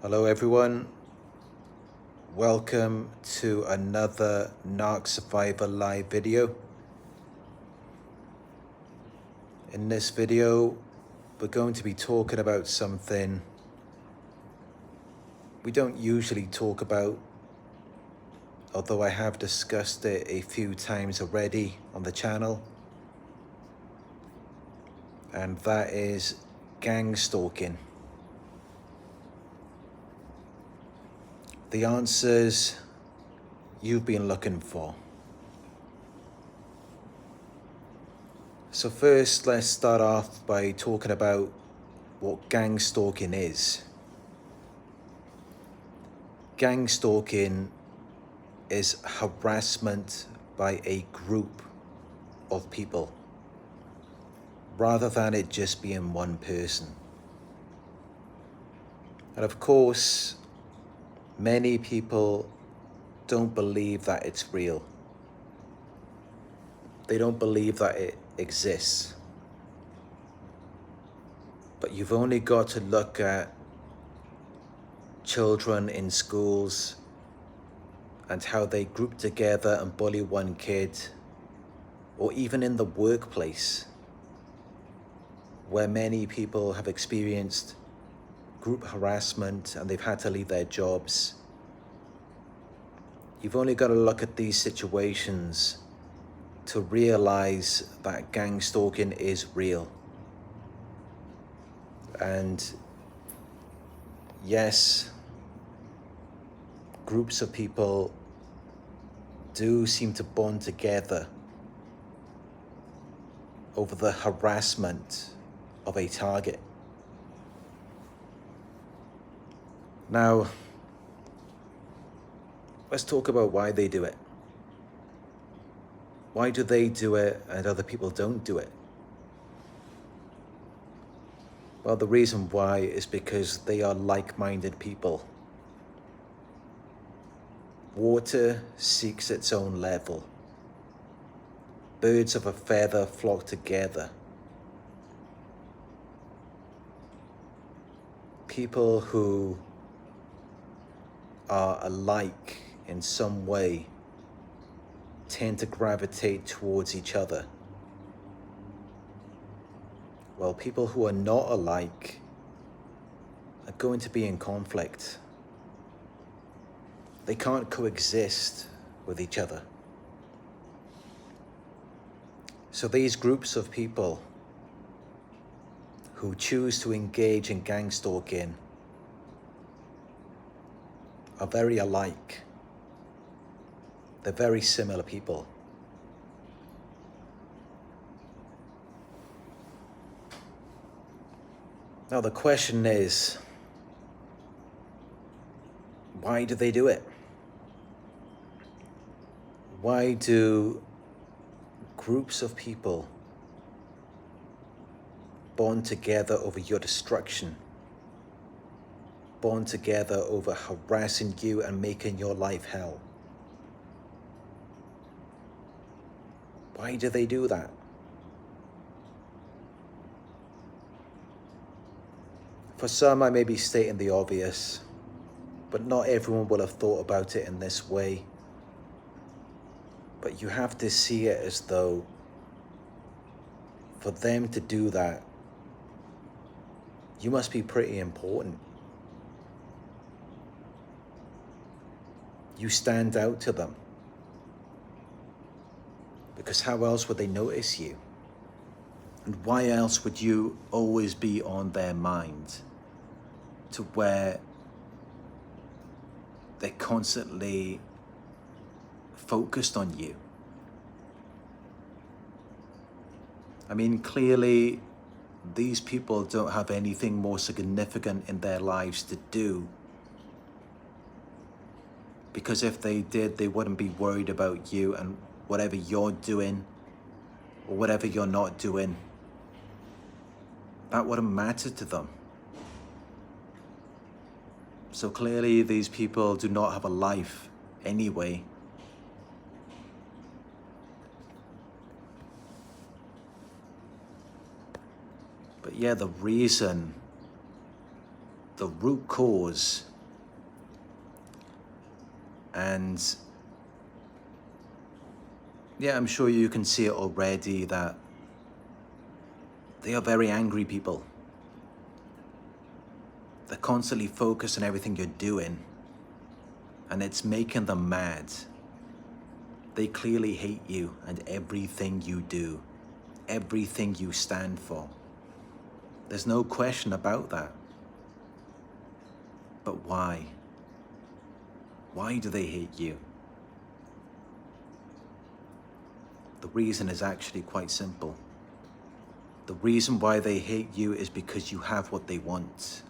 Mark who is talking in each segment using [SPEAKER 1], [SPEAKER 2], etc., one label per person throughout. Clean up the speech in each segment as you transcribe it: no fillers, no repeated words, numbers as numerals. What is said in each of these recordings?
[SPEAKER 1] Hello everyone, welcome to another Narc Survivor live video. In this video, we're going to be talking about something we don't usually talk about, although I have discussed it a few times already on the channel, and that is gangstalking. The answers you've been looking for. So first, let's start off by talking about what gangstalking is. Gangstalking is harassment by a group of people, rather than it just being one person. And of course, many people don't believe that it's real. They don't believe that it exists. But you've only got to look at children in schools and how they group together and bully one kid, or even in the workplace, where many people have experienced group harassment and they've had to leave their jobs. You've only got to look at these situations to realize that gangstalking is real. And yes, groups of people do seem to bond together over the harassment of a target. Now, let's talk about why they do it. Why do they do it and other people don't do it? Well, the reason why is because they are like-minded people. Water seeks its own level. Birds of a feather flock together. People who are alike in some way tend to gravitate towards each other. While people who are not alike are going to be in conflict. They can't coexist with each other. So these groups of people who choose to engage in gangstalking are very alike. They're very similar people. Now the question is, why do they do it? Why do groups of people bond together over your destruction? Bond together over harassing you and making your life hell? Why do they do that? For some, I may be stating the obvious, but not everyone will have thought about it in this way. But you have to see it as though for them to do that, you must be pretty important. You stand out to them. Because how else would they notice you? And why else would you always be on their mind to where they're constantly focused on you? I mean, clearly, these people don't have anything more significant in their lives to do. Because if they did, they wouldn't be worried about you and whatever you're doing or whatever you're not doing. That wouldn't matter to them. So clearly these people do not have a life anyway. But yeah, the reason, the root cause And yeah, I'm sure you can see it already that they are very angry people. They're constantly focused on everything you're doing, and it's making them mad. They clearly hate you and everything you do, everything you stand for. There's no question about that. But why? Why do they hate you? The reason is actually quite simple. The reason why they hate you is because you have what they want.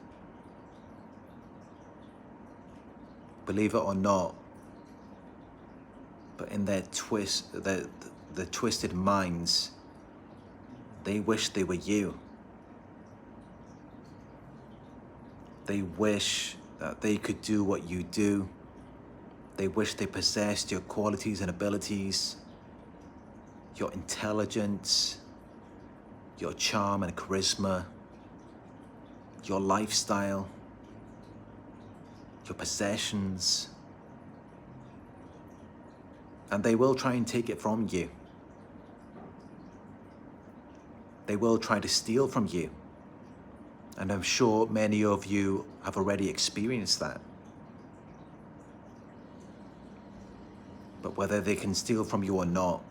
[SPEAKER 1] Believe it or not, but in their the twisted minds, they wish they were you. They wish that they could do what you do. They wish they possessed your qualities and abilities, your intelligence, your charm and charisma, your lifestyle, your possessions. And they will try and take it from you. They will try to steal from you. And I'm sure many of you have already experienced that. But whether they can steal from you or not,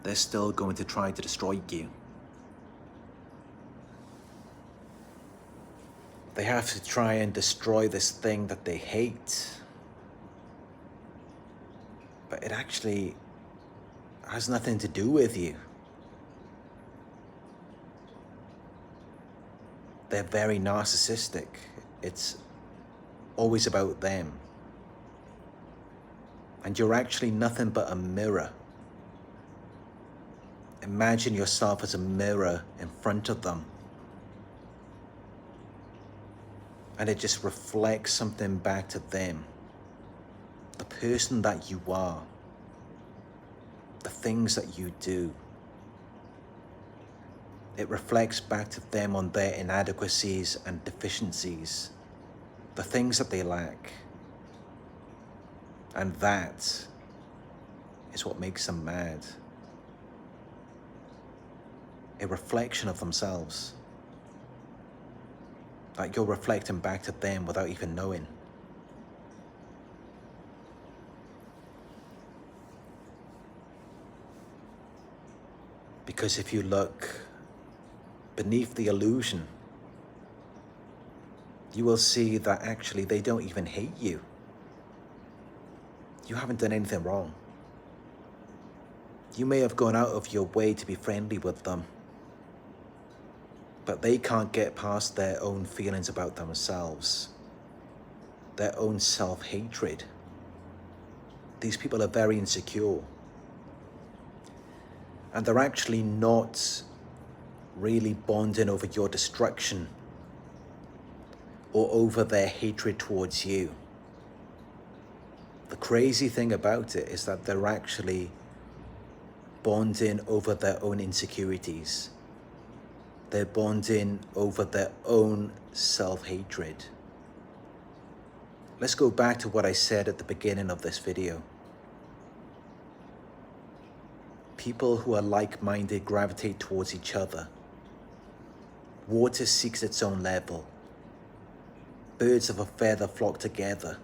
[SPEAKER 1] they're still going to try to destroy you. They have to try and destroy this thing that they hate. But it actually has nothing to do with you. They're very narcissistic. It's always about them. And you're actually nothing but a mirror. Imagine yourself as a mirror in front of them. And it just reflects something back to them. The person that you are. The things that you do. It reflects back to them on their inadequacies and deficiencies. The things that they lack. And that is what makes them mad. A reflection of themselves. Like you're reflecting back to them without even knowing. Because if you look beneath the illusion, you will see that actually they don't even hate you. You haven't done anything wrong. You may have gone out of your way to be friendly with them, but they can't get past their own feelings about themselves, their own self-hatred. These people are very insecure. And they're actually not really bonding over your destruction or over their hatred towards you. The crazy thing about it is that they're actually bonding over their own insecurities. They're bonding over their own self-hatred. Let's go back to what I said at the beginning of this video. People who are like-minded gravitate towards each other. Water seeks its own level. Birds of a feather flock together.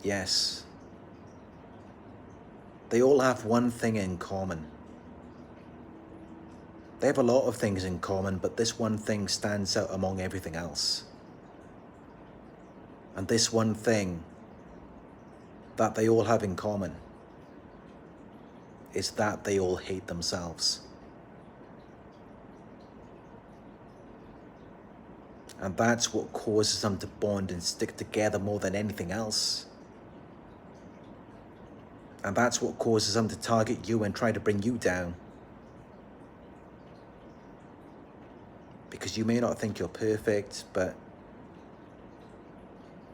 [SPEAKER 1] Yes. They all have one thing in common. They have a lot of things in common, but this one thing stands out among everything else. And this one thing that they all have in common is that they all hate themselves. And that's what causes them to bond and stick together more than anything else. And that's what causes them to target you and try to bring you down. Because you may not think you're perfect, but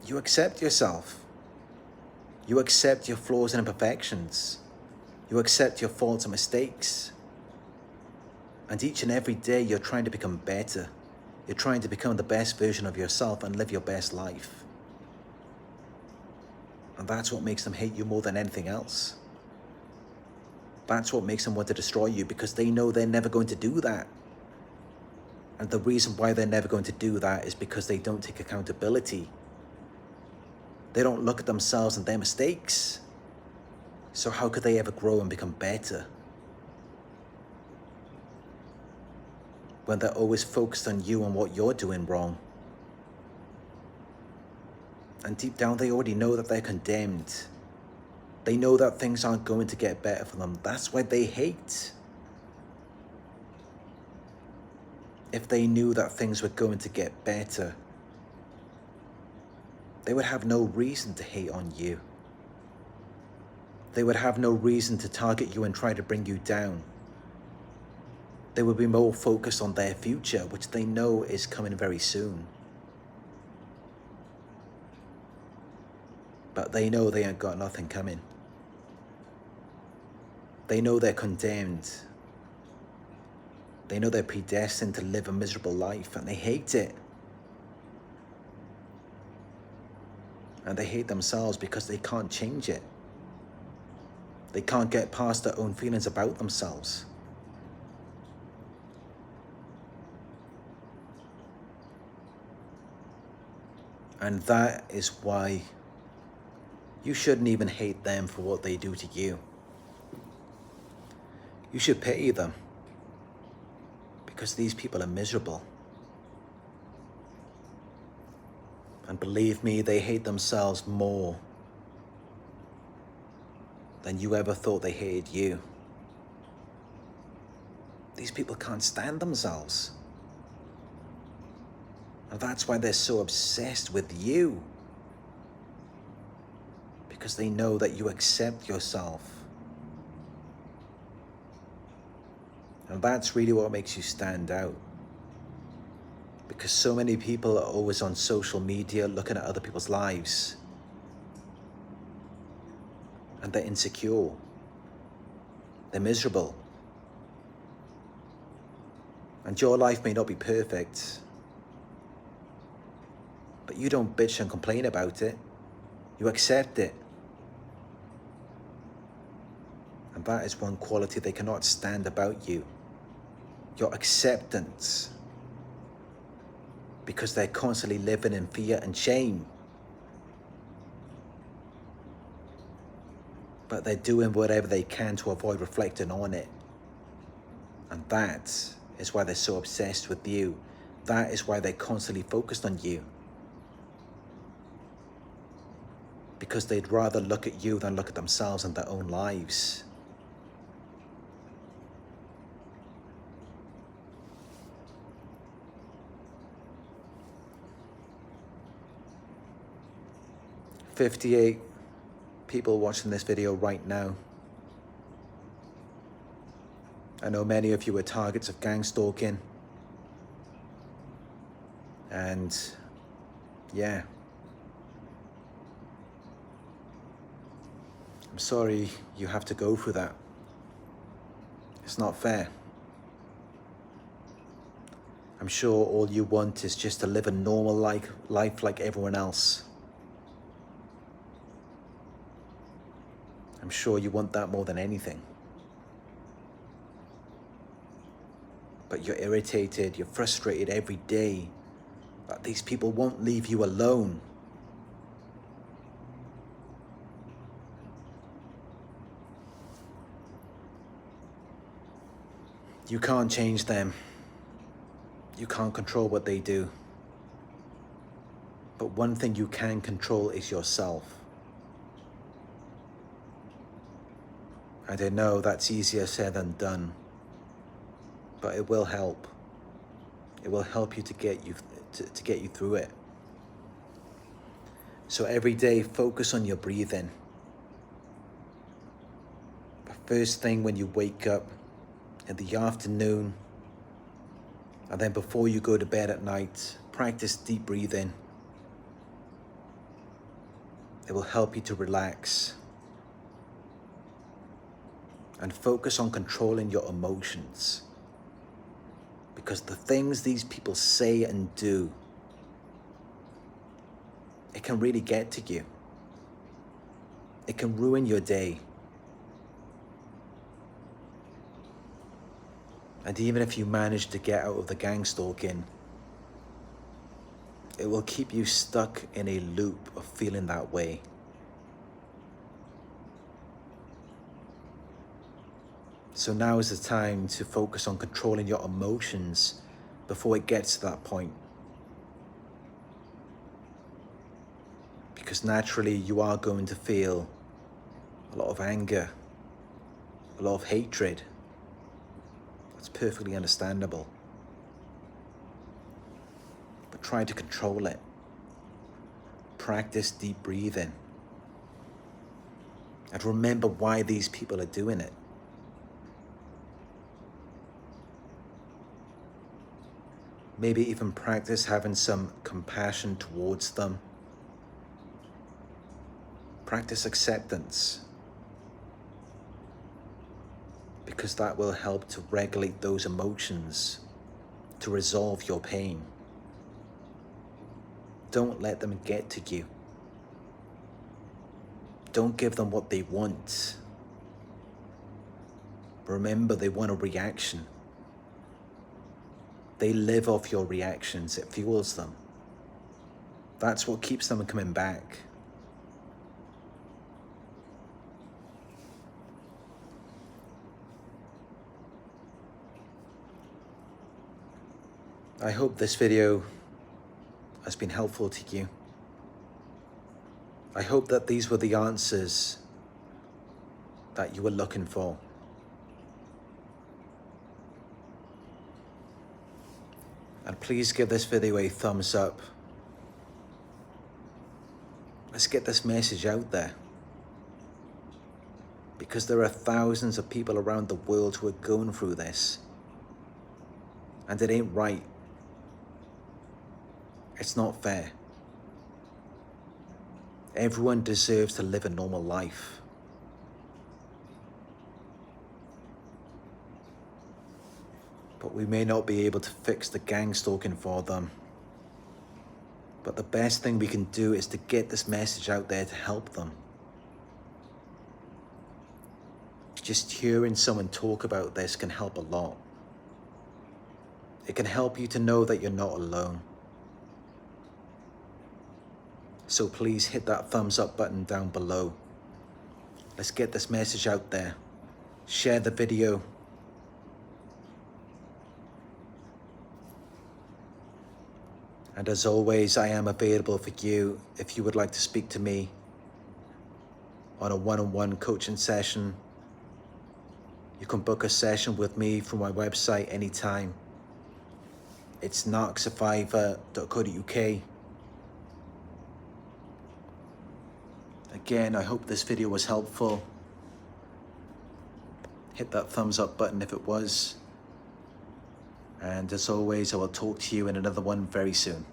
[SPEAKER 1] you accept yourself. You accept your flaws and imperfections. You accept your faults and mistakes. And each and every day you're trying to become better. You're trying to become the best version of yourself and live your best life. And that's what makes them hate you more than anything else. That's what makes them want to destroy you, because they know they're never going to do that. And the reason why they're never going to do that is because they don't take accountability. They don't look at themselves and their mistakes. So how could they ever grow and become better? When they're always focused on you and what you're doing wrong. And deep down, they already know that they're condemned. They know that things aren't going to get better for them. That's why they hate. If they knew that things were going to get better, they would have no reason to hate on you. They would have no reason to target you and try to bring you down. They would be more focused on their future, which they know is coming very soon. But they know they ain't got nothing coming. They know they're condemned. They know they're predestined to live a miserable life, and they hate it. And they hate themselves because they can't change it. They can't get past their own feelings about themselves. And that is why you shouldn't even hate them for what they do to you. You should pity them, because these people are miserable. And believe me, they hate themselves more than you ever thought they hated you. These people can't stand themselves. And that's why they're so obsessed with you. Because they know that you accept yourself. And that's really what makes you stand out. Because so many people are always on social media looking at other people's lives. And they're insecure. They're miserable. And your life may not be perfect. But you don't bitch and complain about it. You accept it. And that is one quality they cannot stand about you. Your acceptance. Because they're constantly living in fear and shame. But they're doing whatever they can to avoid reflecting on it. And that is why they're so obsessed with you. That is why they're constantly focused on you. Because they'd rather look at you than look at themselves and their own lives. "58 people watching this video right now. I know many of you are targets of gangstalking. And yeah. I'm sorry you have to go through that. It's not fair. I'm sure all you want is just to live a normal life like everyone else. I'm sure you want that more than anything. But you're irritated, you're frustrated every day that these people won't leave you alone. You can't change them. You can't control what they do. But one thing you can control is yourself. And I know that's easier said than done, but it will help. It will help you to get you through it. So every day, focus on your breathing. The first thing when you wake up, in the afternoon, and then before you go to bed at night, practice deep breathing. It will help you to relax. And focus on controlling your emotions. Because the things these people say and do, it can really get to you. It can ruin your day. And even if you manage to get out of the gangstalking, it will keep you stuck in a loop of feeling that way. So now is the time to focus on controlling your emotions before it gets to that point. Because naturally you are going to feel a lot of anger, a lot of hatred. That's perfectly understandable. But try to control it. Practice deep breathing. And remember why these people are doing it. Maybe even practice having some compassion towards them. Practice acceptance. Because that will help to regulate those emotions, to resolve your pain. Don't let them get to you. Don't give them what they want. Remember, they want a reaction. They live off your reactions. It fuels them. That's what keeps them coming back. I hope this video has been helpful to you. I hope that these were the answers that you were looking for. And please give this video a thumbs up. Let's get this message out there. Because there are thousands of people around the world who are going through this. And it ain't right. It's not fair. Everyone deserves to live a normal life. But we may not be able to fix the gangstalking for them. But the best thing we can do is to get this message out there to help them. Just hearing someone talk about this can help a lot. It can help you to know that you're not alone. So please hit that thumbs up button down below. Let's get this message out there. Share the video. And as always, I am available for you if you would like to speak to me on a one-on-one coaching session. You can book a session with me from my website anytime. It's narcsurvivor.co.uk. Again, I hope this video was helpful. Hit that thumbs up button if it was. And as always, I will talk to you in another one very soon.